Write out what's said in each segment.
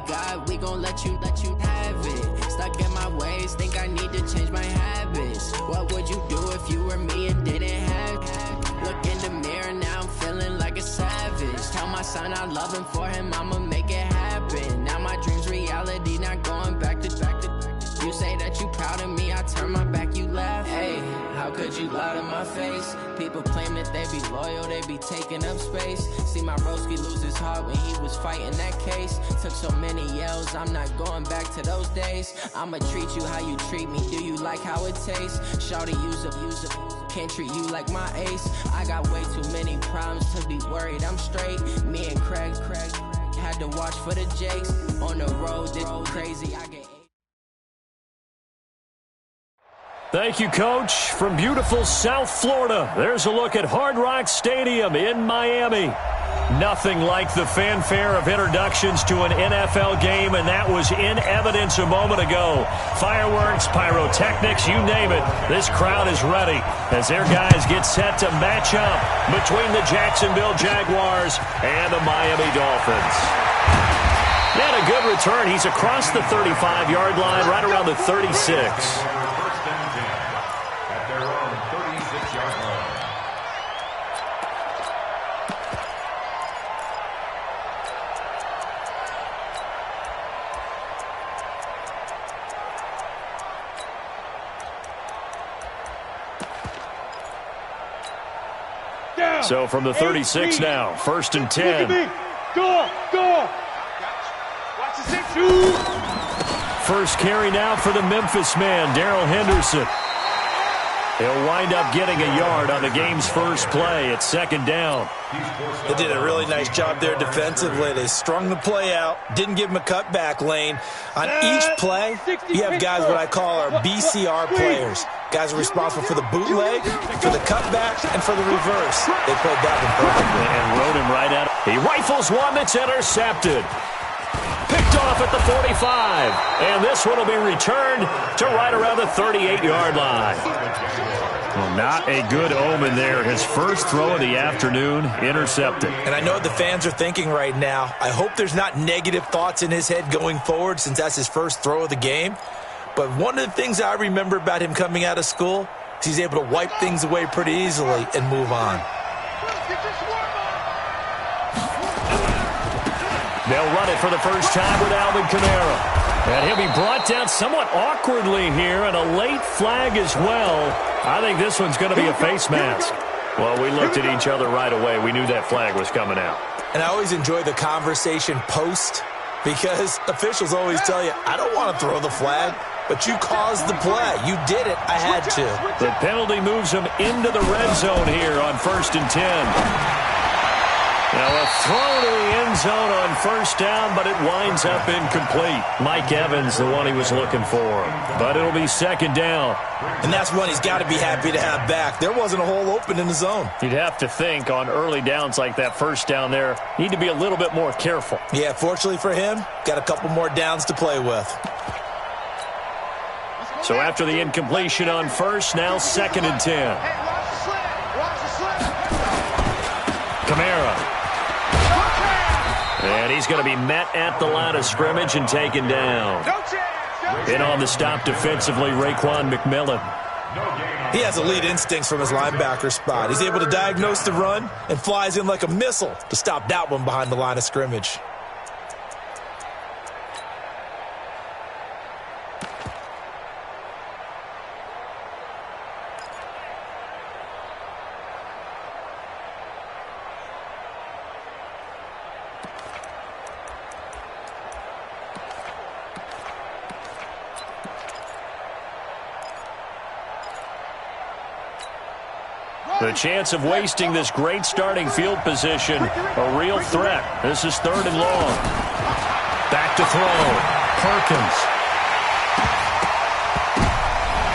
God, we gon' let you have it. Stuck in my ways, think I need to change my habits. What would you do if you were me and didn't have it? Look in the mirror, now I'm feeling like a savage. Tell my son I love him, for him I'ma make it happen. Now my dream's reality, not going back to. You say that you proud of me, I turn my back, you laugh. Hey, how could you lie to my face? People claim that they be loyal, they be taking up space. See my broski lose his heart when he was fighting that case. Took so many yells, I'm not going back to those days. I'ma treat you how you treat me, do you like how it tastes? Shawty, use up, can't treat you like my ace. I got way too many problems to be worried, I'm straight. Me and Craig had to watch for the Jakes. On the road, this crazy, I get. Thank you, Coach. From beautiful South Florida, there's a look at Hard Rock Stadium in Miami. Nothing like the fanfare of introductions to an NFL game, and that was in evidence a moment ago. Fireworks, pyrotechnics, you name it. This crowd is ready as their guys get set to match up between the Jacksonville Jaguars and the Miami Dolphins. And a good return. He's across the 35-yard line, right around the 36. So from the 36 now, 1st and 10. Go. Watch the 6. First carry now for the Memphis man, Darrell Henderson. He'll wind up getting a yard on the game's first play. It's 2nd down. They did a really nice job there defensively. They strung the play out, didn't give him a cutback lane. On each play, you have guys what I call our BCR players. Guys are responsible for the bootleg, for the cutback, and for the reverse. They played that one perfectly. And rode him right at him. He rifles one that's intercepted. Picked off at the 45. And this one will be returned to right around the 38-yard line. Well, not a good omen there. His first throw of the afternoon, intercepted. And I know what the fans are thinking right now. I hope there's not negative thoughts in his head going forward since that's his first throw of the game. But one of the things I remember about him coming out of school is he's able to wipe things away pretty easily and move on. They'll run it for the first time with Alvin Kamara. And he'll be brought down somewhat awkwardly here, and a late flag as well. I think this one's going to be a face mask. Well, we looked at each other right away. We knew that flag was coming out. And I always enjoy the conversation post because officials always tell you, I don't want to throw the flag, but you caused the play. You did it. I had to. The penalty moves him into the red zone here on 1st and 10. Now a throw to the end zone on 1st down, but it winds up incomplete. Mike Evans, the one he was looking for. But it'll be 2nd down. And that's one he's got to be happy to have back. There wasn't a hole open in the zone. You'd have to think on early downs like that 1st down there, need to be a little bit more careful. Yeah, fortunately for him, got a couple more downs to play with. So after the incompletion on 1st, now 2nd and 10. Kamara. And he's going to be met at the line of scrimmage and taken down. In on the stop defensively, Raekwon McMillan. He has elite instincts from his linebacker spot. He's able to diagnose the run and flies in like a missile to stop that one behind the line of scrimmage. The chance of wasting this great starting field position, a real threat. This is 3rd and long. Back to throw. Perkins.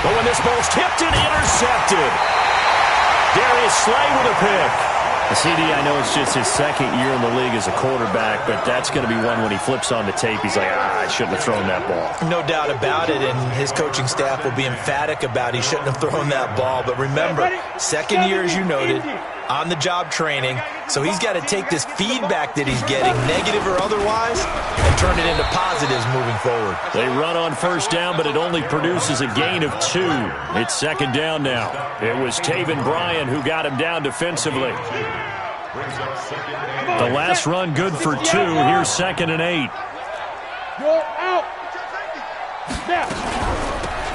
But when this ball's tipped and intercepted. Darius Slay with a pick. CD, I know it's just his 2nd year in the league as a quarterback, but that's going to be one when he flips on the tape. He's like, I shouldn't have thrown that ball. No doubt about it, and his coaching staff will be emphatic about he shouldn't have thrown that ball. But remember, 2nd year, as you noted, on-the-job training, so he's got to take this feedback that he's getting, negative or otherwise, and turn it into positives moving forward. They run on first down, but it only produces a gain of 2. It's second down now. It was Taven Bryan who got him down defensively. The last run good for 2. Here's 2nd and 8. You're out. Now.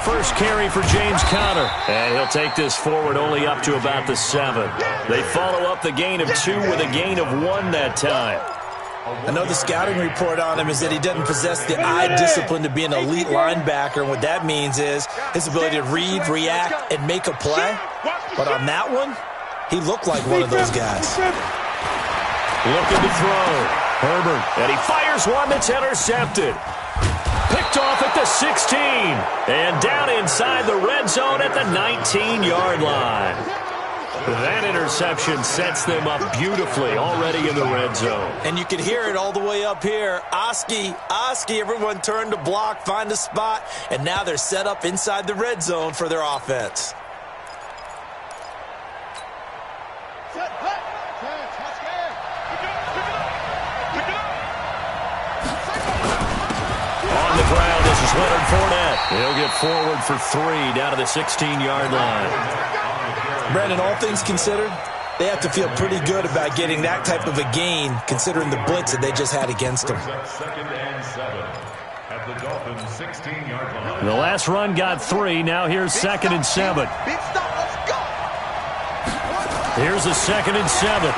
First carry for James Conner, and he'll take this forward only up to about the 7. They follow up the gain of 2 with a gain of 1 that time. I know the scouting report on him is that he doesn't possess the eye discipline to be an elite linebacker, and what that means is his ability to read, react, and make a play. But on that one, he looked like one of those guys. Looking to throw. Herbert, and he fires one that's intercepted. Picked off at the 16, and down inside the red zone at the 19-yard line. That interception sets them up beautifully already in the red zone. And you can hear it all the way up here. Oski, everyone turned to block, find a spot, and now they're set up inside the red zone for their offense. On the ground, this is Leonard Fournette. He'll get forward for 3 down to the 16-yard line. Brandon, all things considered, they have to feel pretty good about getting that type of a gain, considering the blitz that they just had against them. The last run got 3. Now here's 2nd and 7. Here's a 2nd and 7.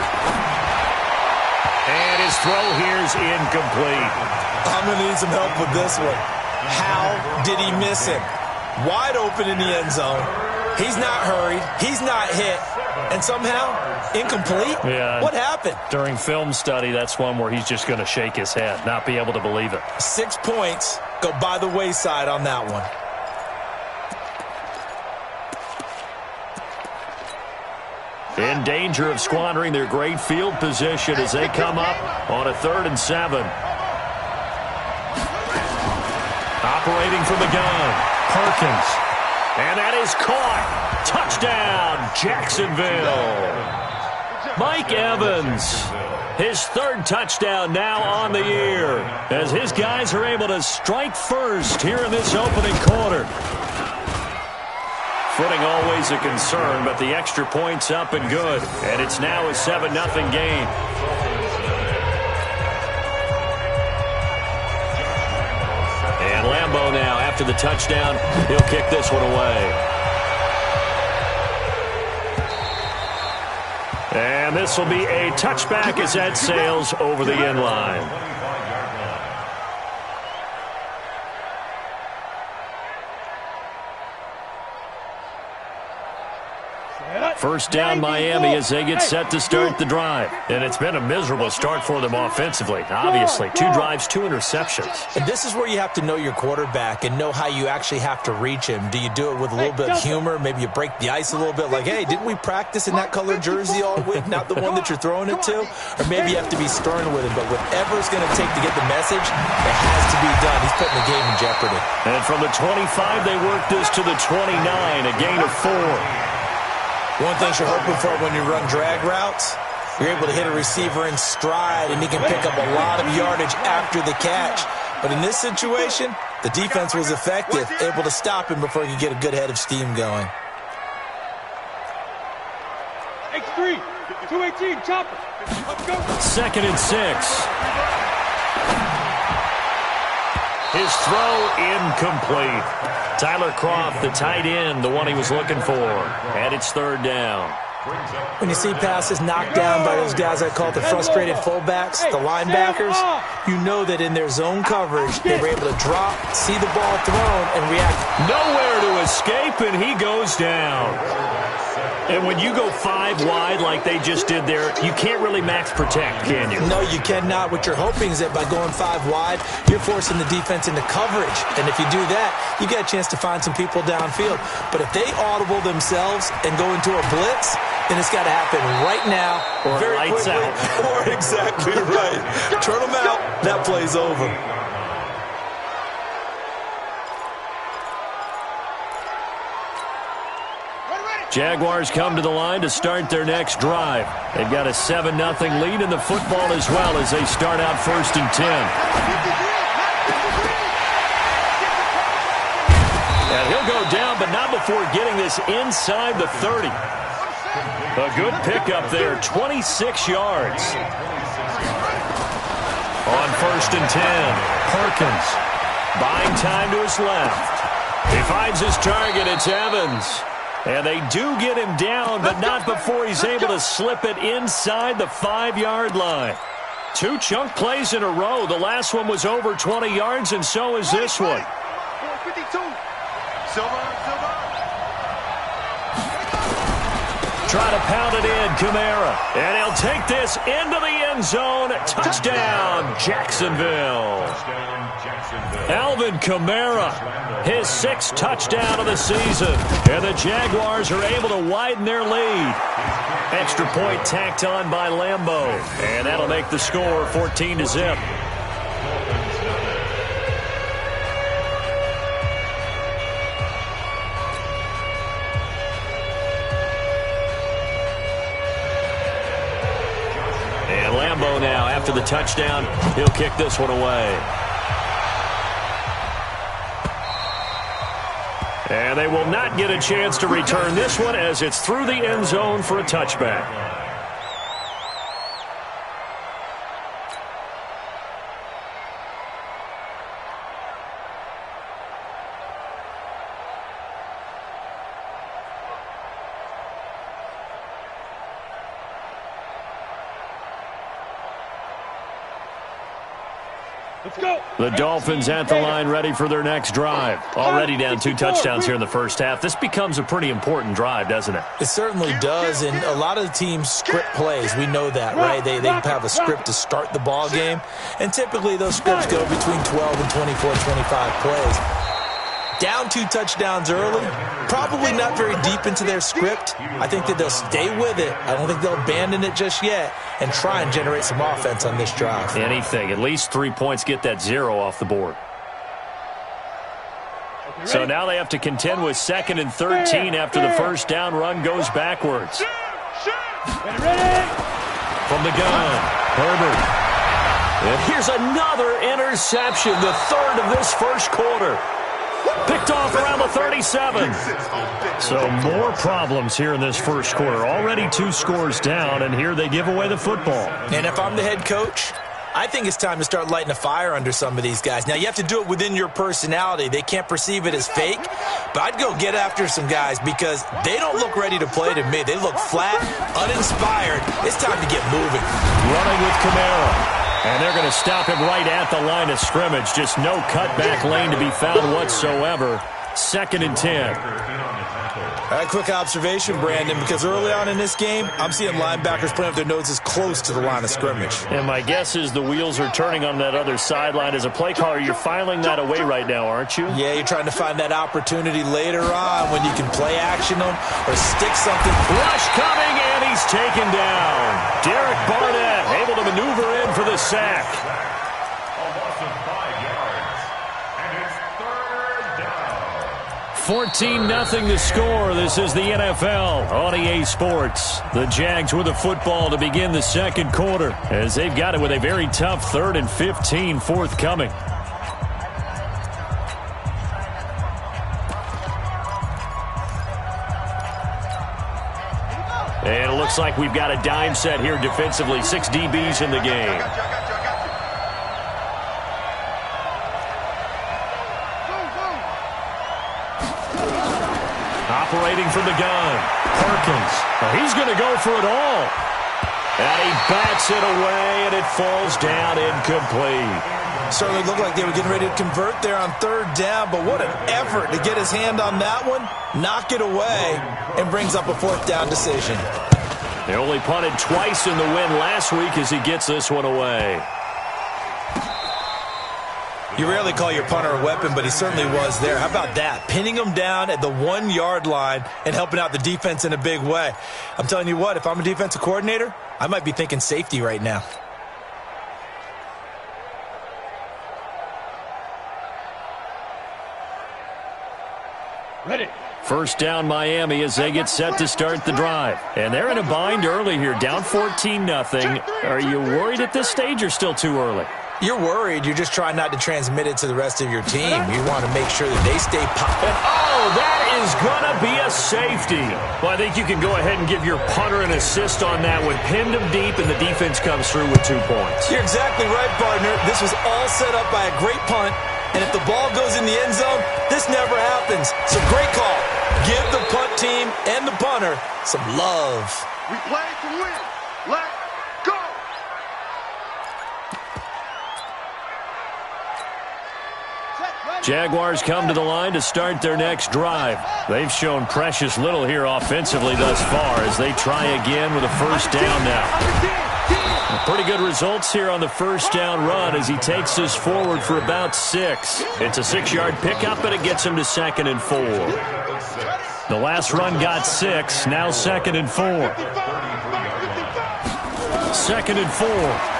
And his throw here's incomplete. I'm going to need some help with this one. How did he miss him? Wide open in the end zone. He's not hurried. He's not hit. And somehow, incomplete? Yeah. What happened? During film study, that's one where he's just going to shake his head, not be able to believe it. 6 points go by the wayside on that one. In danger of squandering their great field position as they come up on a 3rd and 7. Operating from the gun, Perkins. And that is caught. Touchdown, Jacksonville. Mike Evans, his 3rd touchdown now on the year, as his guys are able to strike first here in this opening quarter. Footing always a concern, but the extra point's up and good. And it's now a 7-0 game. And Lambeau now, after the touchdown, he'll kick this one away. And this will be a touchback as that sails over the end line. First down Miami as they get set to start the drive. And it's been a miserable start for them offensively. Obviously, 2 drives, 2 interceptions. And this is where you have to know your quarterback and know how you actually have to reach him. Do you do it with a little bit of humor? Maybe you break the ice a little bit like, hey, didn't we practice in that color jersey all week? Not the one that you're throwing it to? Or maybe you have to be stern with him. But whatever it's going to take to get the message, it has to be done. He's putting the game in jeopardy. And from the 25, they work this to the 29, a gain of 4. One thing you're hoping for when you run drag routes, you're able to hit a receiver in stride, and he can pick up a lot of yardage after the catch. But in this situation, the defense was effective, able to stop him before he could get a good head of steam going. X3, 218, chopper. Let's go. 2nd and 6. His throw incomplete. Tyler Kroft, the tight end, the one he was looking for. And it's 3rd down. When you see passes knocked down by those guys I call the frustrated fullbacks, the linebackers, you know that in their zone coverage, they were able to drop, see the ball thrown, and react. Nowhere to escape, and he goes down. And when you go 5 wide like they just did there, you can't really max protect, can you? No, you cannot. What you're hoping is that by going 5 wide, you're forcing the defense into coverage. And if you do that, you get a chance to find some people downfield. But if they audible themselves and go into a blitz, then it's got to happen right now. Or very lights quickly. out. Or exactly right. Turn them out. That play's over. Jaguars come to the line to start their next drive. They've got a 7-0 lead in the football as well as they start out 1st and 10. And he'll go down, but not before getting this inside the 30. A good pickup there, 26 yards. On 1st and 10, Perkins buying time to his left. He finds his target, it's Evans. And they do get him down, but not before he's able to slip it inside the 5-yard line. 2 chunk plays in a row. The last one was over 20 yards, and so is this one. 452. Silver. Try to pound it in, Kamara. And he'll take this into the end zone. Touchdown, Jacksonville. Alvin Kamara, his 6th touchdown of the season. And the Jaguars are able to widen their lead. Extra point tacked on by Lambeau. And that'll make the score 14-0. Now, after the touchdown, he'll kick this one away. And they will not get a chance to return this one as it's through the end zone for a touchback. Let's go. The Dolphins at the line ready for their next drive. Already down 2 touchdowns here in the first half. This becomes a pretty important drive, doesn't it? It certainly does, and a lot of the teams script plays. We know that, right? They have a script to start the ball game, and typically those scripts go between 12 and 24, 25 plays. Down 2 touchdowns early, probably not very deep into their script. I think that they'll stay with it. I don't think they'll abandon it just yet and try and generate some offense on this drive. Anything. At least 3 points, get that 0 off the board. So now they have to contend with 2nd and 13 after the first down run goes backwards. From the gun, Herbert. And here's another interception, the 3rd of this first quarter. Picked off around the 37. So more problems here in this first quarter. Already 2 scores down, and here they give away the football. And if I'm the head coach, I think it's time to start lighting a fire under some of these guys. Now, you have to do it within your personality. They can't perceive it as fake, but I'd go get after some guys because they don't look ready to play to me. They look flat, uninspired. It's time to get moving. Running with Kamara. And they're going to stop him right at the line of scrimmage. Just no cutback lane to be found whatsoever. 2nd and 10. Quick observation, Brandon, because early on in this game, I'm seeing linebackers putting up their noses close to the line of scrimmage. And my guess is the wheels are turning on that other sideline. As a play caller, you're filing that away right now, aren't you? Yeah, you're trying to find that opportunity later on when you can play action them or stick something. Rush coming, and he's taken down. Derek Barnett able to maneuver in for the sack. 14-0 the score. This is the NFL on EA Sports. The Jags with the football to begin the 2nd quarter as they've got it with a very tough 3rd and 15 forthcoming. And it looks like we've got a dime set here defensively. 6 DBs in the game. Operating from the gun, Perkins. He's going to go for it all. And he bats it away, and it falls down incomplete. Certainly looked like they were getting ready to convert there on 3rd down, but what an effort to get his hand on that one, knock it away, and brings up a 4th down decision. They only punted twice in the win last week as he gets this one away. You rarely call your punter a weapon, but he certainly was there. How about that? Pinning him down at the 1-yard line and helping out the defense in a big way. I'm telling you what, if I'm a defensive coordinator, I might be thinking safety right now. Ready. First down Miami as they get set to start the drive. And they're in a bind early here, down 14-0. Are you worried at this stage or still too early? You're worried. You're just trying not to transmit it to the rest of your team. You want to make sure that they stay popping. Oh, that is going to be a safety. Well, I think you can go ahead and give your punter an assist on that one. Pinned him deep, and the defense comes through with 2 points. You're exactly right, partner. This was all set up by a great punt. And if the ball goes in the end zone, this never happens. So great call. Give the punt team and the punter some love. We play to win. Let's go. Jaguars come to the line to start their next drive. They've shown precious little here offensively thus far as they try again with a first down now. Pretty good results here on the first down run as he takes us forward for about 6. It's a 6-yard pickup, and it gets him to 2nd and 4. The last run got 6, now 2nd and 4. 2nd and 4.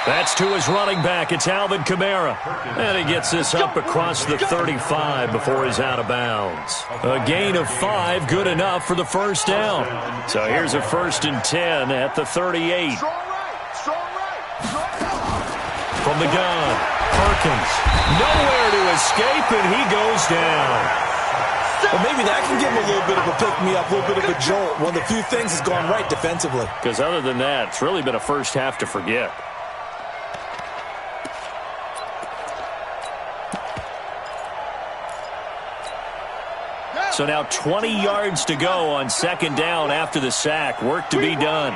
That's to his running back. It's Alvin Kamara. And he gets this up across the 35 before he's out of bounds. A gain of 5, good enough for the first down. So here's a 1st and 10 at the 38. From the gun, Perkins. Nowhere to escape, and he goes down. Well, maybe that can give him a little bit of a pick-me-up, a little bit of a jolt. One of the few things has gone right defensively. Because other than that, it's really been a first half to forget. So now 20 yards to go on 2nd down after the sack. Work to be done.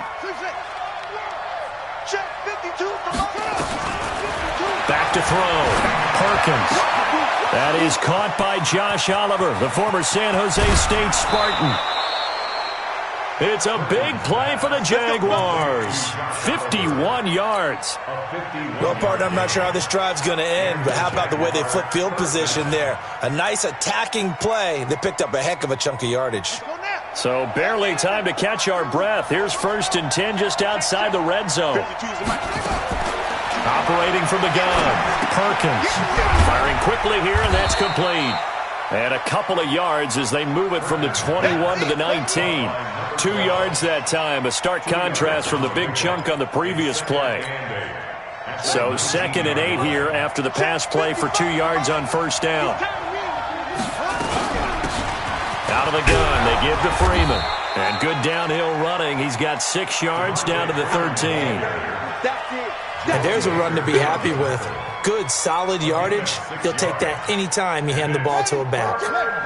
Back to throw. Perkins. That is caught by Josh Oliver, the former San Jose State Spartan. It's a big play for the Jaguars. 51 yards. Well, partner, I'm not sure how this drive's going to end, but how about the way they flip field position there? A nice attacking play. They picked up a heck of a chunk of yardage. So barely time to catch our breath. Here's 1st and 10 just outside the red zone. Operating from the gun, Perkins. Firing quickly here, and that's complete. And a couple of yards as they move it from the 21 to the 19. 2 yards that time, a stark contrast from the big chunk on the previous play. So 2nd and 8 here after the pass play for 2 yards on first down. Out of the gun, they give to Freeman. And good downhill running. He's got 6 yards down to the 13. And there's a run to be happy with. Good, solid yardage. He'll take that anytime you hand the ball to a back.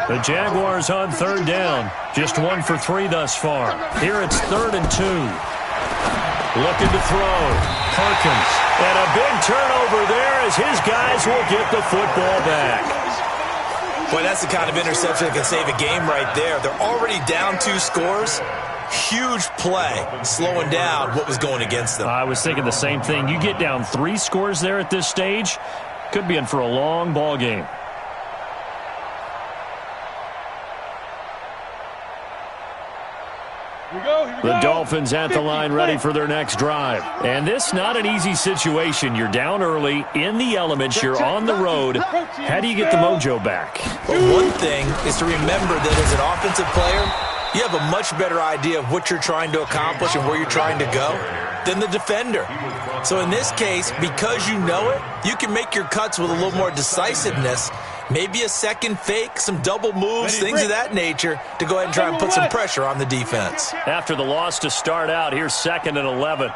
The Jaguars on 3rd down. Just 1 for 3 thus far. Here it's 3rd and 2. Looking to throw. Perkins. And a big turnover there as his guys will get the football back. Boy, that's the kind of interception that can save a game right there. They're already down 2 scores. Huge play, slowing down what was going against them. I was thinking the same thing. You get down 3 scores there at this stage, could be in for a long ball game. The Dolphins at the line ready for their next drive. And this not an easy situation. You're down early, in the elements, you're on the road. How do you get the mojo back? Well, one thing is to remember that as an offensive player, you have a much better idea of what you're trying to accomplish and where you're trying to go than the defender. So in this case, because you know it, you can make your cuts with a little more decisiveness. Maybe a second fake, some double moves, things of that nature to go ahead and try and put some pressure on the defense. After the loss to start out, here's 2nd and 11.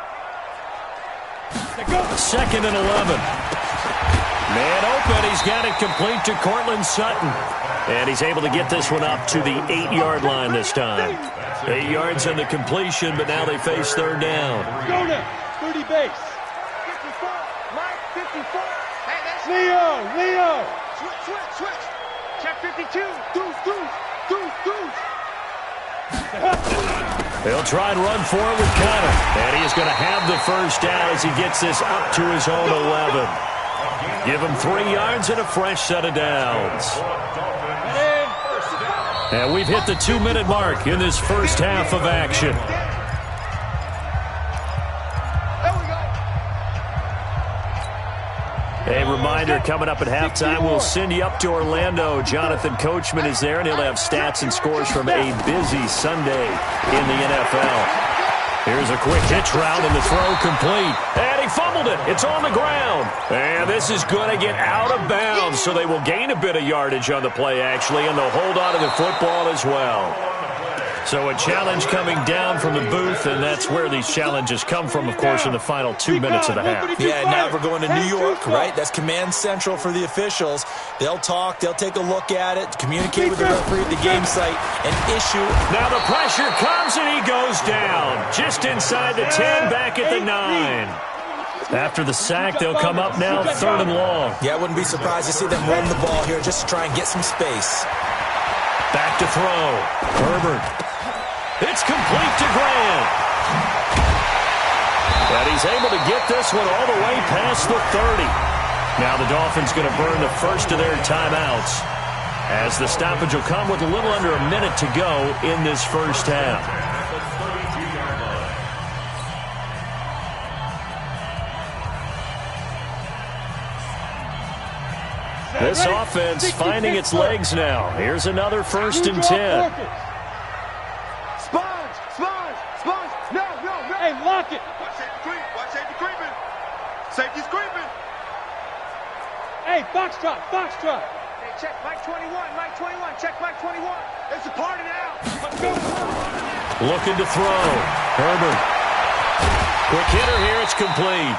2nd and 11. Man open, he's got it complete to Cortland Sutton. And he's able to get this one up to the 8-yard line this time. 8 yards on the completion, but now they face 3rd down. Go now, 30 base. 54, Mike, 54. Hey, that's Leo. Switch. Check 52. Deuce. He'll try and run for it with Connor. And he is going to have the first down as he gets this up to his own 11. Give him 3 yards and a fresh set of downs. And we've hit the 2-minute mark in this first half of action. A reminder, coming up at halftime, we'll send you up to Orlando. Jonathan Coachman is there, and he'll have stats and scores from a busy Sunday in the NFL. Here's a quick hitch route, and the throw complete. And he fumbled it. It's on the ground. And this is going to get out of bounds, so they will gain a bit of yardage on the play, actually, and they'll hold on to the football as well. So a challenge coming down from the booth, and that's where these challenges come from, of course, in the final 2 minutes of the half. Yeah, now we're going to New York, right? That's command central for the officials. They'll talk, they'll take a look at it, communicate with the referee at the game site, and issue. Now the pressure comes, and he goes down. Just inside the 10, back at the 9. After the sack, they'll come up now 3rd and long. Yeah, I wouldn't be surprised to see them run the ball here just to try and get some space. Back to throw. Herbert. It's complete to Grant. And he's able to get this one all the way past the 30. Now the Dolphins going to burn the first of their timeouts, as the stoppage will come with a little under a minute to go in this first half. This offense finding its legs now. Here's another 1st and 10. Hey, lock it. Watch safety creeping. Safety's creeping. Hey, box drop. Hey, check Mike 21. Check Mike 21. It's a party now. Let's go. Looking to throw. Herbert. Quick hitter here. It's complete.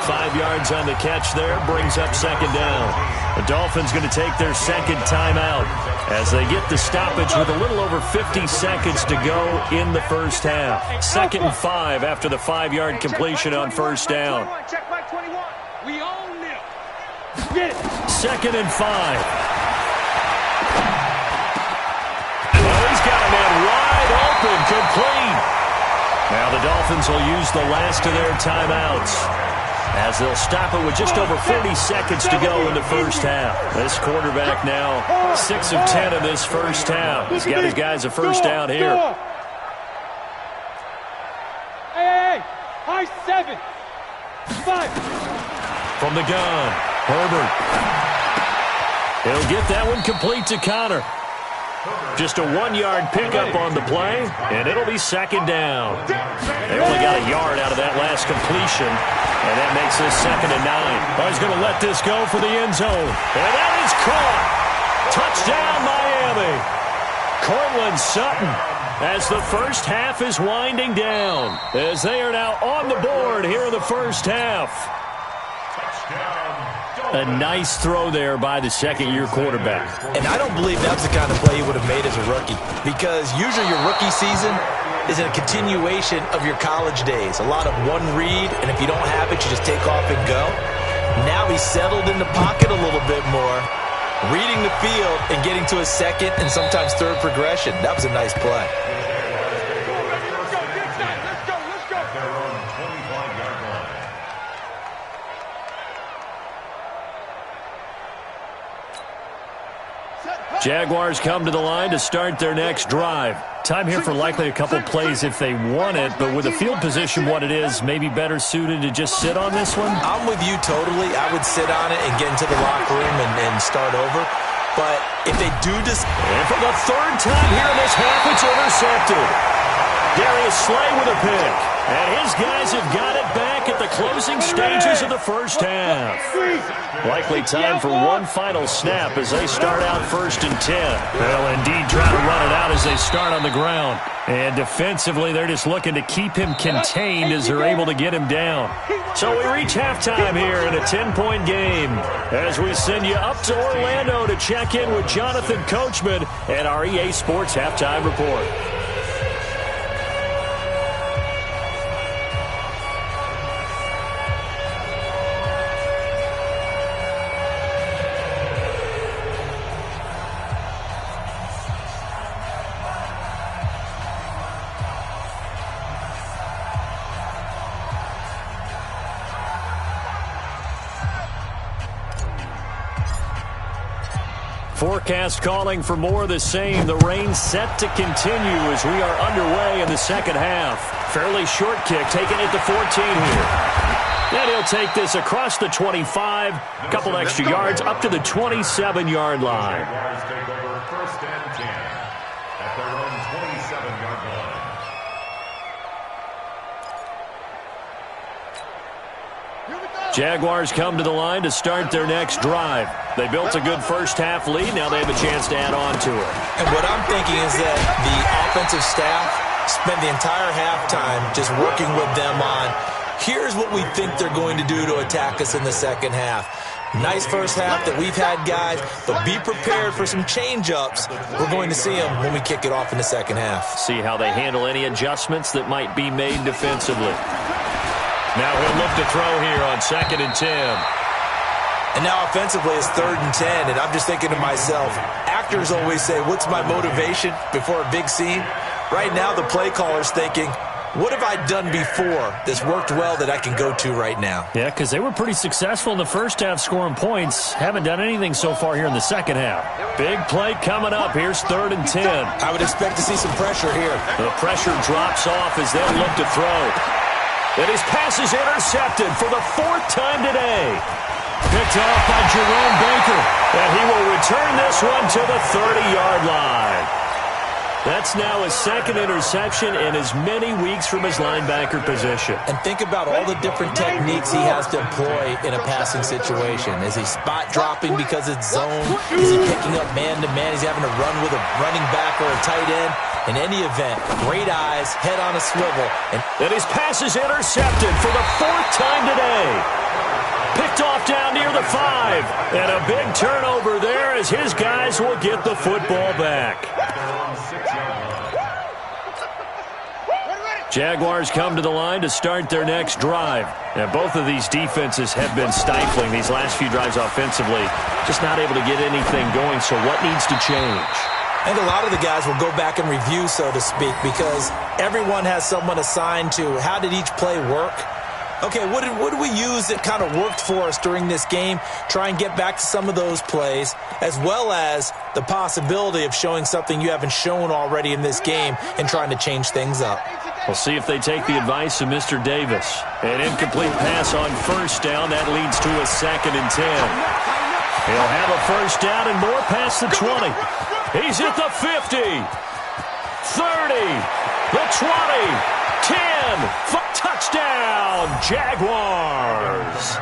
5 yards on the catch there. Brings up 2nd down. The Dolphins going to take their 2nd timeout as they get the stoppage with a little over 50 seconds to go in the first half. 2nd and 5 after the 5-yard completion on 1st down. Check Mike 21. We own them. Get it. 2nd and 5. Well, he's got a man wide open, complete. Now the Dolphins will use the last of their timeouts, as they'll stop it with just over 40 seconds to go in the first half. This quarterback now 6 of 10 in this first half. He's got his guys a first down here. Hey, high 7. 5. From the gun, Herbert. He'll get that one complete to Connor. Just a 1-yard pickup on the play, and it'll be 2nd down. They only got a yard out of that last completion, and that makes this 2nd and 9. Oh, he's going to let this go for the end zone. And that is caught. Touchdown, Miami. Cortland Sutton, as the first half is winding down, as they are now on the board here in the first half. A nice throw there by the 2nd-year quarterback. And I don't believe that's the kind of play he would have made as a rookie, because usually your rookie season is a continuation of your college days. A lot of one read, and if you don't have it, you just take off and go. Now he's settled in the pocket a little bit more, reading the field and getting to a 2nd and sometimes 3rd progression. That was a nice play. Jaguars come to the line to start their next drive. Time here for likely a couple plays if they want it, but with the field position what it is, maybe better suited to just sit on this one? I'm with you totally. I would sit on it and get into the locker room and start over. But if they do this... And for the 3rd time here in this half, it's intercepted. Darius Slay with a pick. And his guys have got it back at the closing stages of the first half. Likely time for one final snap as they start out 1st and 10. They'll indeed try to run it out as they start on the ground. And defensively, they're just looking to keep him contained as they're able to get him down. So we reach halftime here in a 10-point game as we send you up to Orlando to check in with Jonathan Coachman and our EA Sports Halftime Report. Forecast calling for more of the same. The rain set to continue as we are underway in the second half. Fairly short kick taken at the 14 here. And he'll take this across the 25, a couple extra yards up to the 27-yard line. Jaguars take over first and 10 at their own 27-yard line. Jaguars come to the line to start their next drive. They built a good first-half lead. Now they have a chance to add on to it. And what I'm thinking is that the offensive staff spent the entire halftime just working with them on, here's what we think they're going to do to attack us in the second half. Nice first half that we've had, guys, but be prepared for some change-ups. We're going to see them when we kick it off in the second half. See how they handle any adjustments that might be made defensively. Now he'll look to throw here on 2nd and 10. And now offensively it's 3rd and 10, and I'm just thinking to myself, actors always say, what's my motivation before a big scene? Right now the play caller's thinking, what have I done before that's worked well that I can go to right now? Yeah, because they were pretty successful in the first half scoring points. Haven't done anything so far here in the second half. Big play coming up. Here's 3rd and 10. I would expect to see some pressure here. The pressure drops off as they'll look to throw. And his pass is intercepted for the 4th time today. Picked off by Jerome Baker. And he will return this one to the 30-yard line. That's now his 2nd interception in as many weeks from his linebacker position. And think about all the different techniques he has to employ in a passing situation. Is he spot dropping because it's zone? Is he picking up man-to-man? Is he having to run with a running back or a tight end? In any event, great eyes, head on a swivel. And his pass is intercepted for the 4th time today. Picked off down near the 5. And a big turnover there as his guys will get the football back. Jaguars come to the line to start their next drive. And both of these defenses have been stifling these last few drives offensively. Just not able to get anything going, so what needs to change? I think a lot of the guys will go back and review, so to speak, because everyone has someone assigned to how did each play work. Okay, what did we use that kind of worked for us during this game? Try and get back to some of those plays, as well as the possibility of showing something you haven't shown already in this game and trying to change things up. We'll see if they take the advice of Mr. Davis. An incomplete pass on 1st down. That leads to a 2nd and 10. He'll have a 1st down and more past the 20. He's at the 50, 30, the 20, 10, touchdown, Jaguars.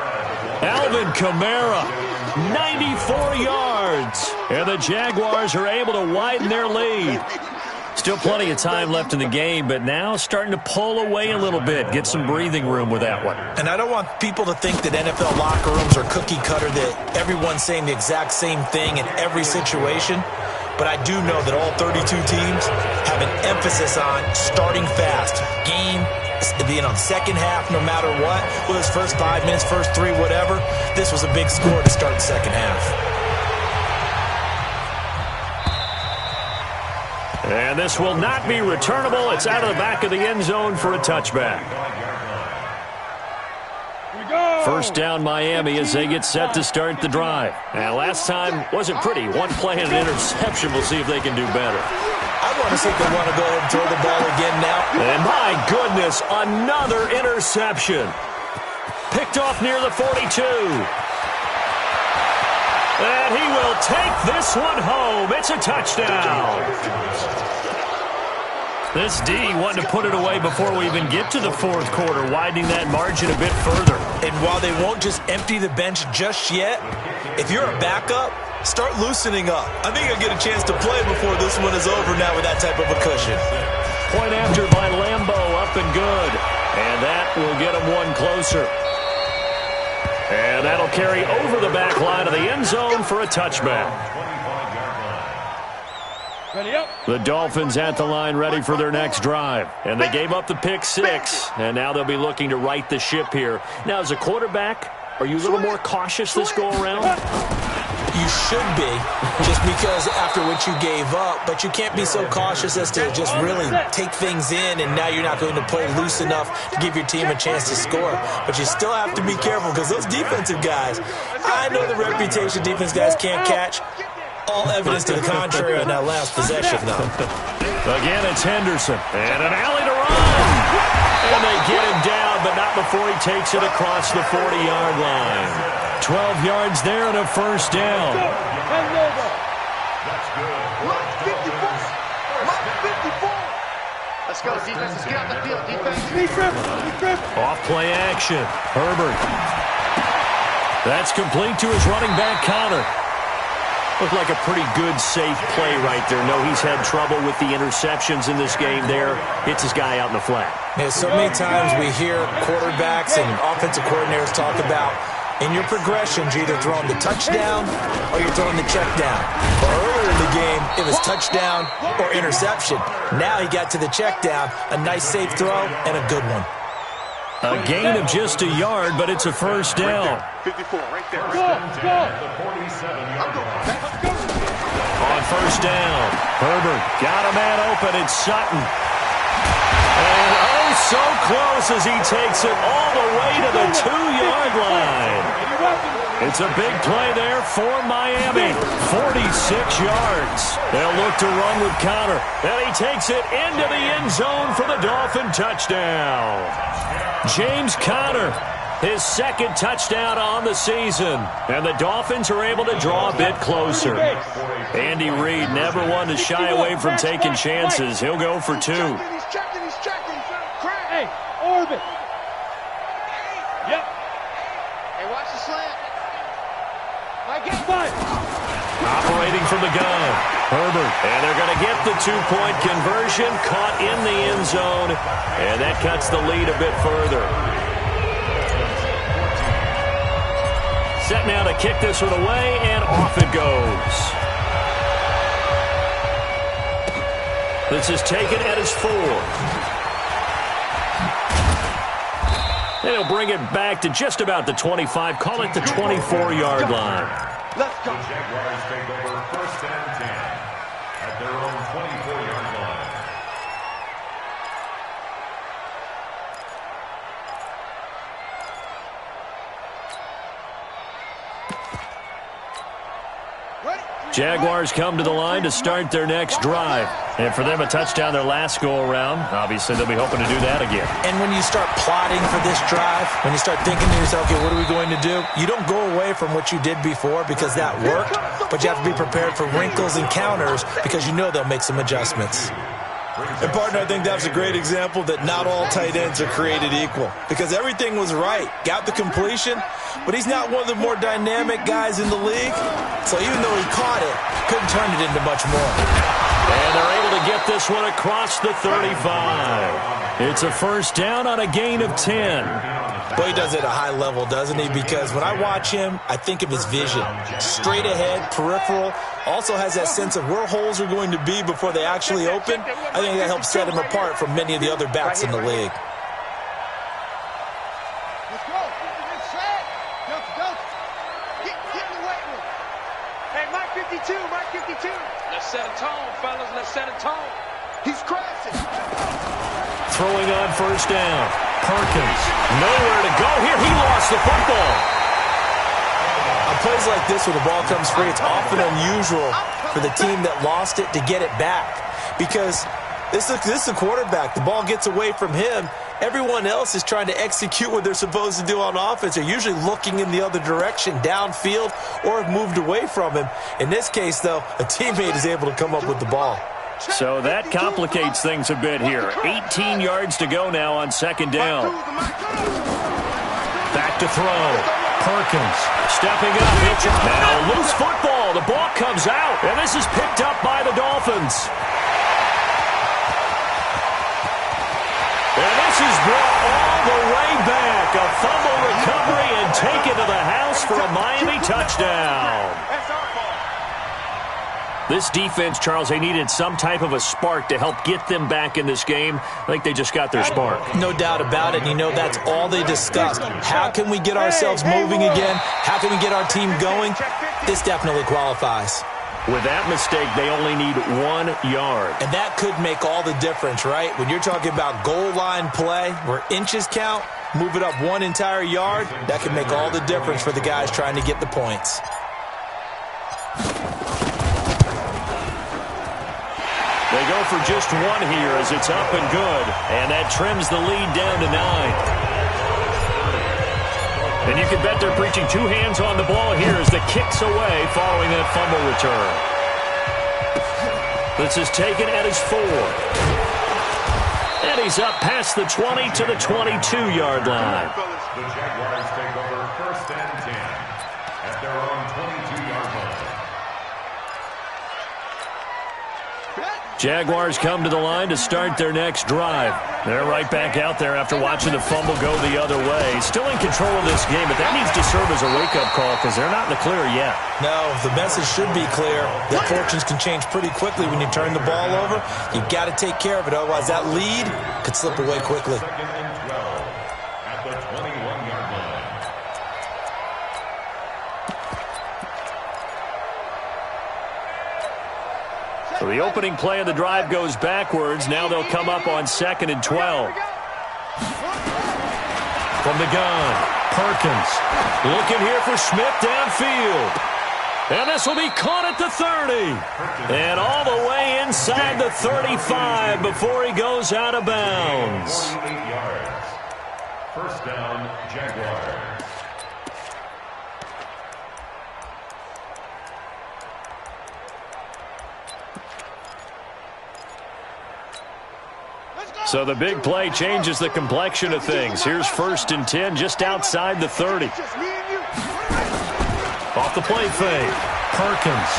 Alvin Kamara, 94 yards, and the Jaguars are able to widen their lead. Still plenty of time left in the game, but now starting to pull away a little bit, get some breathing room with that one. And I don't want people to think that NFL locker rooms are cookie cutter, that everyone's saying the exact same thing in every situation. But I do know that all 32 teams have an emphasis on starting fast. Game, second half, no matter what. Whether it's first 5 minutes, first 3, whatever. This was a big score to start the second half. And this will not be returnable. It's out of the back of the end zone for a touchback. 1st down Miami as they get set to start the drive. And last time wasn't pretty. One play and an interception. We'll see if they can do better. I want to see if they want to go ahead and throw the ball again now. And my goodness, another interception. Picked off near the 42. And he will take this one home. It's a touchdown. This D wanting to put it away before we even get to the 4th quarter, widening that margin a bit further. And while they won't just empty the bench just yet, if you're a backup, start loosening up. I think you'll get a chance to play before this one is over now with that type of a cushion. Point after by Lambeau, up and good. And that will get him one closer. And that'll carry over the back line of the end zone for a touchback. The Dolphins at the line ready for their next drive. And they gave up the pick 6. And now they'll be looking to right the ship here. Now, as a quarterback, are you a little more cautious this go-around? You should be, just because after what you gave up. But you can't be so cautious as to just really take things in, and now you're not going to play loose enough to give your team a chance to score. But you still have to be careful because those defensive guys, I know the reputation defense guys can't catch. All evidence to the contrary on that last possession, though. Again, it's Henderson. And an alley to run. And they get him down but not before he takes it across the 40-yard line. 12 yards there and a first down. That's good. Look, 54. Look, 54. Let's go, defense. Let's get out the field, defense. Off play action. Herbert. That's complete to his running back, Connor. Looked like a pretty good, safe play right there. No, he's had trouble with the interceptions in this game there. Hits his guy out in the flat. Yeah, so many times we hear quarterbacks and offensive coordinators talk about in your progressions, you're either throwing the touchdown or you're throwing the check down. But earlier in the game, it was touchdown or interception. Now he got to the check down, a nice safe throw, and a good one. A gain of just a yard, but it's a first down. 54, right there. The 47-yard line. On first down, Herbert got a man open. It's Sutton. And oh, so close as he takes it all the way to the 2-yard line. It's a big play there for Miami. 46 yards. They'll look to run with Connor. And he takes it into the end zone for the Dolphin touchdown. James Conner, his second touchdown on the season. And the Dolphins are able to draw a bit closer. Andy Reid never one to shy away from taking chances. He'll go for 2. He's checking. Hey, orbit. Yep. Hey, watch the slant. I get 5. Operating from the gun, Herbert. And they're going to get the 2-point conversion, caught in the end zone. And that cuts the lead a bit further. Set now to kick this one away, and off it goes. This is taken at his 4. And he'll bring it back to just about the 25. Call it the 24-yard line. Let's go. The Jaguars take over first and 10 at their own 24-yard line. Jaguars come to the line to start their next drive. And for them, a touchdown their last go-around. Obviously, they'll be hoping to do that again. And when you start plotting for this drive, when you start thinking to yourself, okay, what are we going to do? You don't go away from what you did before because that worked, but you have to be prepared for wrinkles and counters because you know they'll make some adjustments. And, partner, I think that's a great example that not all tight ends are created equal because everything was right. Got the completion, but he's not one of the more dynamic guys in the league. So even though he caught it, couldn't turn it into much more. And they're able to get this one across the 35. It's a first down on a gain of 10. Well, he does it at a high level, doesn't he? Because when I watch him, I think of his vision. Straight ahead, peripheral. Also has that sense of where holes are going to be before they actually open. I think that helps set him apart from many of the other backs in the league. Let's go. Go. Get in the weight room. Hey, Mike 52. Let's set a tone, fellas. Let's set a tone. He's crashing. Throwing on first down. Perkins, nowhere to go here. He lost the football. On plays like this where the ball comes free, it's often unusual for the team that lost it to get it back. Because this is a quarterback. The ball gets away from him. Everyone else is trying to execute what they're supposed to do on offense. They're usually looking in the other direction, downfield, or have moved away from him. In this case, though, a teammate is able to come up with the ball. So that complicates things a bit here. 18 yards to go now on second down. Back to throw. Perkins stepping up. Now loose football. The ball comes out, and this is picked up by the Dolphins. And this is brought all the way back. A fumble recovery and taken to the house for a Miami touchdown. This defense, Charles, they needed some type of a spark to help get them back in this game. I think they just got their spark. No doubt about it. You know, that's all they discussed. How can we get ourselves moving again? How can we get our team going? This definitely qualifies. With that mistake, they only need 1 yard. And that could make all the difference, right? When you're talking about goal line play where inches count, move it up 1 entire yard, that can make all the difference for the guys trying to get the points. They go for just 1 here as it's up and good. And that trims the lead down to 9. And you can bet they're preaching two hands on the ball here as the kick's away following that fumble return. This is taken at his 4. And he's up past the 20 to the 22-yard line. The Jaguars take over 1st and 10 at their own 22-yard line. Jaguars come to the line to start their next drive. They're right back out there after watching the fumble go the other way. Still in control of this game, but that needs to serve as a wake-up call because they're not in the clear yet. No, the message should be clear that fortunes can change pretty quickly when you turn the ball over. You got to take care of it, otherwise that lead could slip away quickly. 2nd and 12 at the 21-yard line. So the opening play of the drive goes backwards. Now they'll come up on 2nd and 12. From the gun, Perkins. Looking here for Smith downfield. And this will be caught at the 30. And all the way inside the 35 before he goes out of bounds. 48 yards. 1st down, Jaguars. So the big play changes the complexion of things. Here's 1st and 10 just outside the 30. Off the play fake, Perkins.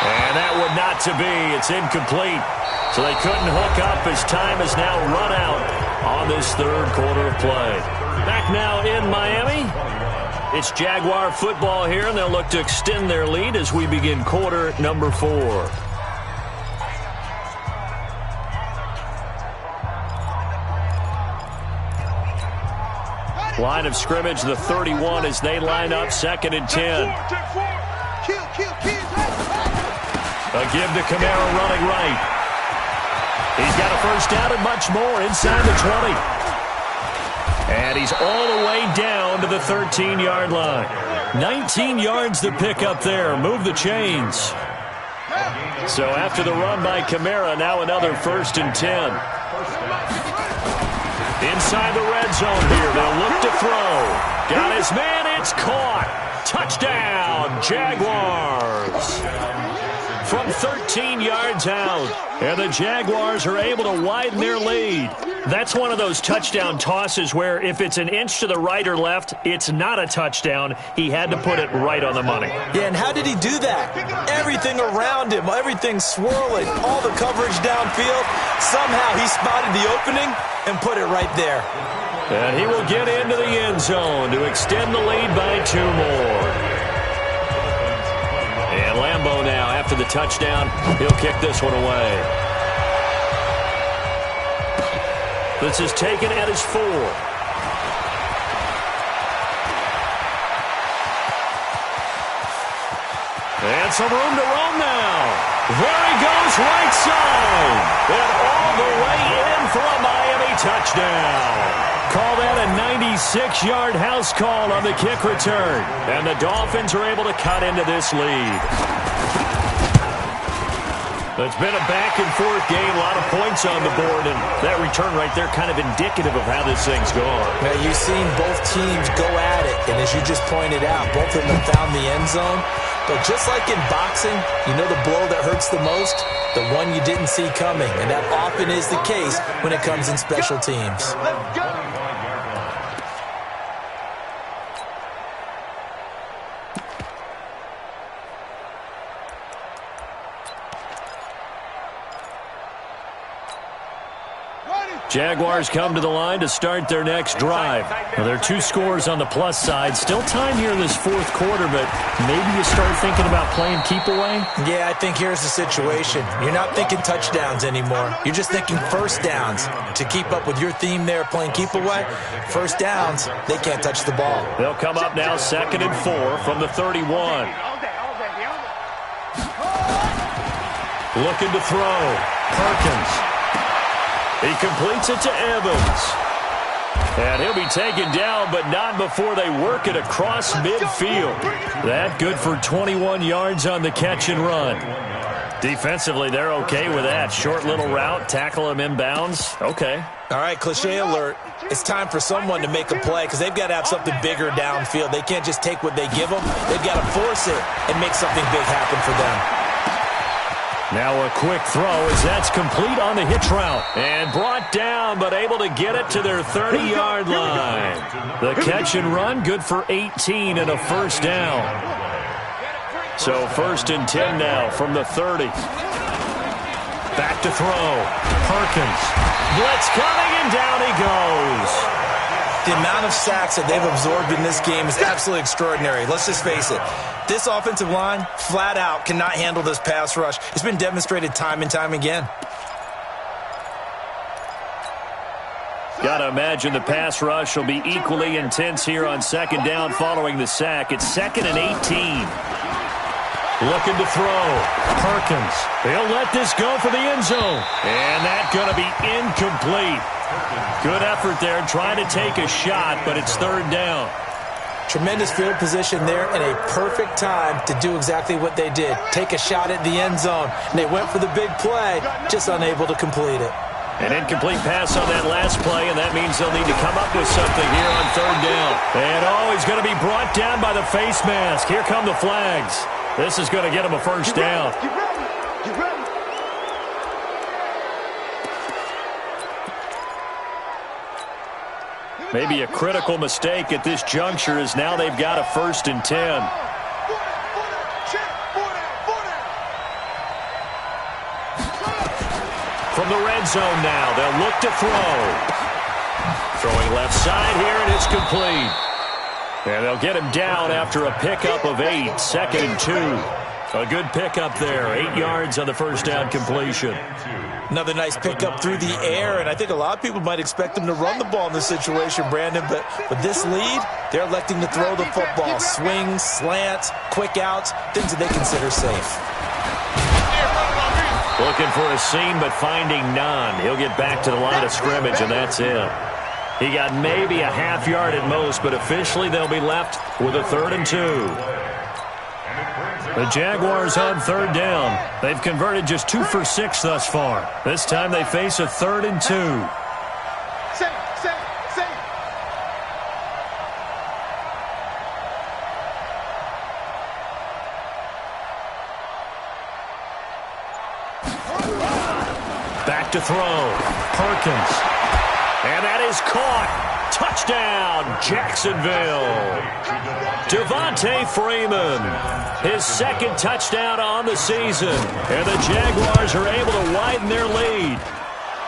And that would not to be. It's incomplete. So they couldn't hook up as time has now run out on this 3rd quarter of play. Back now in Miami. It's Jaguar football here, and they'll look to extend their lead as we begin quarter number 4. Line of scrimmage, the 31 as they line up 2nd and 10. A give to Kamara running right. He's got a 1st down and much more inside the 20. And he's all the way down to the 13-yard line. 19 yards to pick up there. Move the chains. So after the run by Kamara, now another 1st and 10. Inside the red zone here, they'll look to throw. Got his man, it's caught. Touchdown, Jaguars. From 13 yards out, and the Jaguars are able to widen their lead. That's one of those touchdown tosses where if it's an inch to the right or left, it's not a touchdown. He had to put it right on the money. Yeah, and how did he do that? Everything around him, everything swirling, all the coverage downfield. Somehow he spotted the opening and put it right there. And he will get into the end zone to extend the lead by 2 more. And Lambeau now, after the touchdown, he'll kick this one away. This is taken at his 4. And some room to roam now. There he goes, right side. And all the way in for a Miami touchdown. Call that a 96-yard house call on the kick return. And the Dolphins are able to cut into this lead. It's been a back-and-forth game, a lot of points on the board, and that return right there kind of indicative of how this thing's gone. Now, you've seen both teams go at it, and as you just pointed out, both of them have found the end zone. But just like in boxing, you know the blow that hurts the most? The one you didn't see coming, and that often is the case when it comes in special teams. Jaguars come to the line to start their next drive. Now, there are 2 scores on the plus side. Still time here in this 4th quarter, but maybe you start thinking about playing keep away? Yeah, I think here's the situation. You're not thinking touchdowns anymore. You're just thinking 1st downs. To keep up with your theme there, playing keep away, 1st downs, they can't touch the ball. They'll come up now 2nd and 4 from the 31. Looking to throw. Perkins. He completes it to Evans. And he'll be taken down, but not before they work it across midfield. That good for 21 yards on the catch and run. Defensively, they're okay with that. Short little route, tackle him inbounds. Okay. All right, cliche alert. It's time for someone to make a play because they've got to have something bigger downfield. They can't just take what they give them. They've got to force it and make something big happen for them. Now a quick throw as that's complete on the hitch route. And brought down, but able to get it to their 30-yard line. The catch and run, good for 18 and a first down. So 1st and 10 now from the 30. Back to throw. Perkins. Blitz coming, and down he goes. The amount of sacks that they've absorbed in this game is absolutely extraordinary. Let's just face it. This offensive line, flat out, cannot handle this pass rush. It's been demonstrated time and time again. Got to imagine the pass rush will be equally intense here on 2nd down following the sack. It's 2nd and 18. Looking to throw. Perkins. He'll let this go for the end zone. And that's going to be incomplete. Good effort there trying to take a shot, but it's 3rd down. Tremendous field position there and a perfect time to do exactly what they did. Take a shot at the end zone. And they went for the big play, just unable to complete it. An incomplete pass on that last play, and that means they'll need to come up with something here on 3rd down. And he's going to be brought down by the face mask. Here come the flags. This is going to get him a first down. Maybe a critical mistake at this juncture is now they've got a 1st and 10. From the red zone now, they'll look to throw. Throwing left side here, and it's complete. And they'll get him down after a pickup of 8, 2nd and 2. A good pickup there, 8 yards on the first down completion. Another nice pickup through the air, and I think a lot of people might expect them to run the ball in this situation, Brandon, but with this lead, they're electing to throw the football. Swings, slants, quick outs, things that they consider safe. Looking for a seam, but finding none. He'll get back to the line of scrimmage, and that's it. He got maybe a half yard at most, but officially they'll be left with a 3rd and 2. The Jaguars on 3rd down. They've converted just 2 for 6 thus far. This time they face a 3rd and 2. Back to throw. Perkins. And that is caught. Touchdown, Jacksonville. Devontae Freeman, his 2nd touchdown on the season. And the Jaguars are able to widen their lead.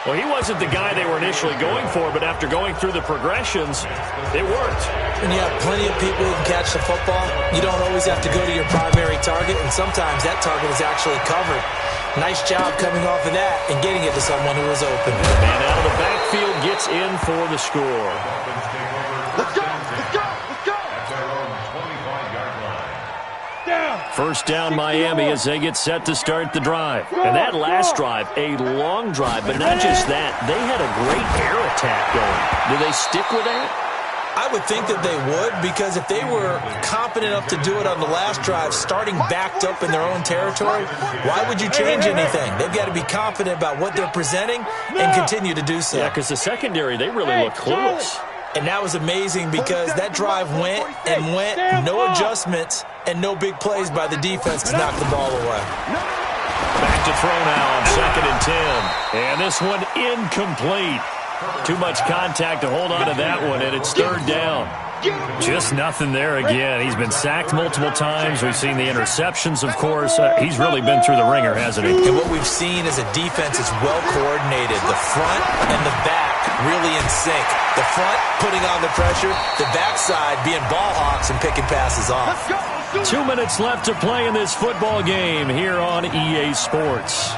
Well, he wasn't the guy they were initially going for, but after going through the progressions, it worked. And you have plenty of people who can catch the football. You don't always have to go to your primary target, and sometimes that target is actually covered. Nice job coming off of that and getting it to someone who was open. And out of the backfield gets in for the score. Let's go! Let's go! Let's go! At their own 25-yard line. Down! First down Miami as they get set to start the drive. And that last drive, a long drive, but not just that. They had a great air attack going. Do they stick with that? I would think that they would, because if they were competent enough to do it on the last drive, starting backed up in their own territory, why would you change anything? They've got to be confident about what they're presenting and continue to do so. Yeah, because the secondary, they really look clueless. And that was amazing because that drive went and went, no adjustments and no big plays by the defense to knock the ball away. Back to throw now on 2nd and 10. And this one incomplete. Too much contact to hold on to that one, and it's 3rd down. Just nothing there again. He's been sacked multiple times. We've seen the interceptions, of course. He's really been through the ringer, hasn't he? And what we've seen is a defense is well coordinated. The front and the back really in sync. The front putting on the pressure, the backside being ball hawks and picking passes off. 2 minutes left to play in this football game here on EA Sports.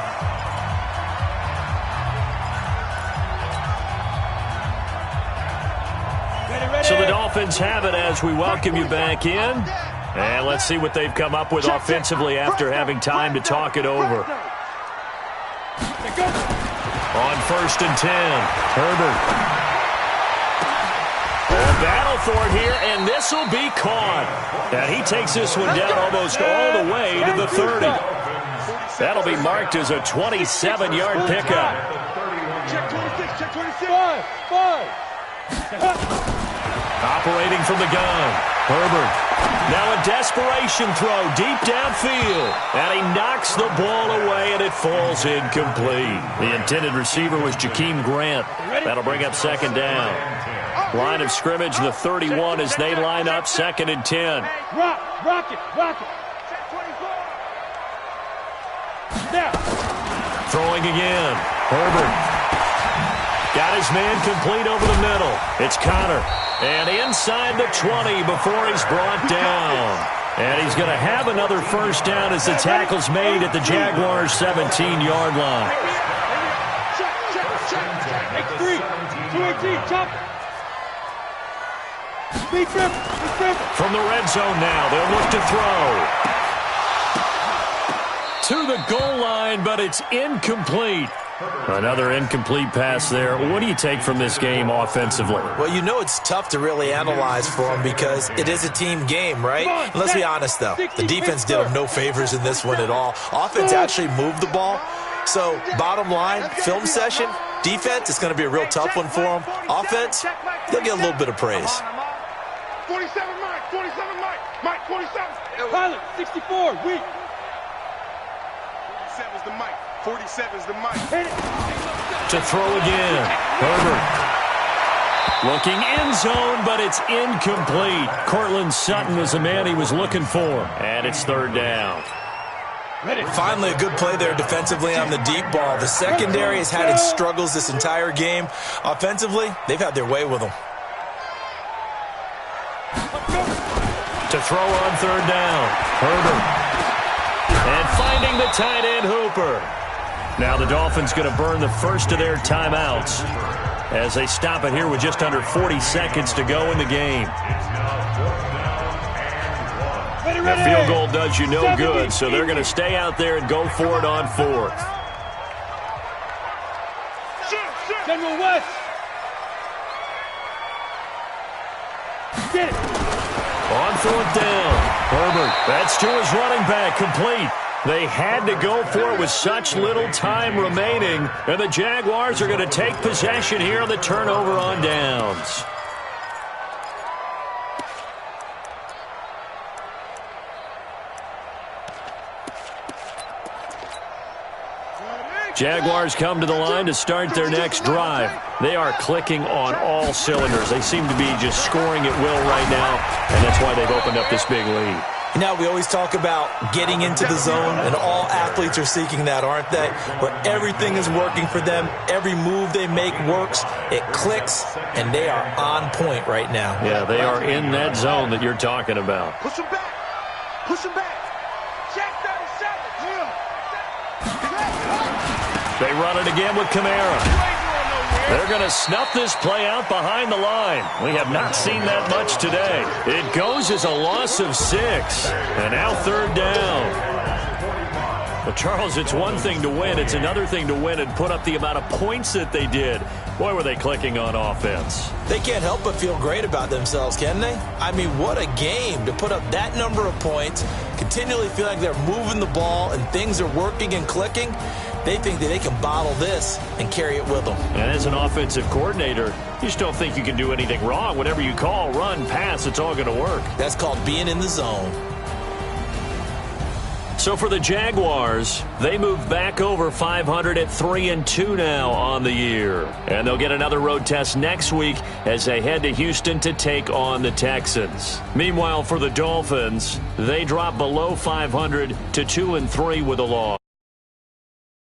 So the Dolphins have it as we welcome you back in. And let's see what they've come up with offensively after having time to talk it over. On 1st and 10, Herbert. A battle for it here, and this will be caught. And he takes this one down almost all the way to the 30. That'll be marked as a 27-yard pickup. Check 26, check 26. Operating from the gun, Herbert. Now a desperation throw deep downfield. And he knocks the ball away, and it falls incomplete. The intended receiver was Jakeem Grant. That'll bring up second down. Line of scrimmage, the 31, as they line up 2nd and 10. Rock it. Check 24. Now. Throwing again, Herbert. Got his man complete over the middle. It's Connor. And inside the 20 before he's brought down. And he's going to have another first down as the tackle's made at the Jaguars' 17-yard line. Check. X3. 218. Chop. Speed trip. From the red zone now, they'll look to throw. To the goal line, but it's incomplete. Another incomplete pass there. What do you take from this game offensively? Well, you know it's tough to really analyze for them because it is a team game, right? Let's be honest, though. The defense did them no favors in this one at all. Offense actually moved the ball. So, bottom line, film session, defense, it's going to be a real tough one for them. Offense, they'll get a little bit of praise. 47 Mike, 47. Pilot, 64, weak. 47's the Mike. 47's the mic. To throw again. Herbert. Looking end zone, but it's incomplete. Cortland Sutton was the man he was looking for. And it's 3rd down. Finally, a good play there defensively on the deep ball. The secondary has had its struggles this entire game. Offensively, they've had their way with them. To throw on 3rd down. Herbert. And finding the tight end, Hooper. Now the Dolphins going to burn the first of their timeouts as they stop it here with just under 40 seconds to go in the game. That field goal does you no good, so they're going to stay out there and go for it on 4th. General West. Get it. On 4th down, Herbert. That's to his running back, complete. They had to go for it with such little time remaining, and the Jaguars are going to take possession here on the turnover on downs. Jaguars come to the line to start their next drive. They are clicking on all cylinders. They seem to be just scoring at will right now, and that's why they've opened up this big lead. You know, we always talk about getting into the zone, and all athletes are seeking that, aren't they? Where everything is working for them, every move they make works, it clicks, and they are on point right now. Yeah, they are in that zone that you're talking about. Push them back. Check 37. They run it again with Kamara. They're going to snuff this play out behind the line. We have not seen that much today. It goes as a loss of 6. And now 3rd down. But, Charles, it's one thing to win. It's another thing to win and put up the amount of points that they did. Boy, were they clicking on offense. They can't help but feel great about themselves, can they? I mean, what a game to put up that number of points, continually feel like they're moving the ball and things are working and clicking. They think that they can bottle this and carry it with them. And as an offensive coordinator, you just don't think you can do anything wrong. Whatever you call, run, pass, it's all going to work. That's called being in the zone. So for the Jaguars, they move back over 500 at 3-2 now on the year. And they'll get another road test next week as they head to Houston to take on the Texans. Meanwhile, for the Dolphins, they drop below 500 to 2-3 with a loss.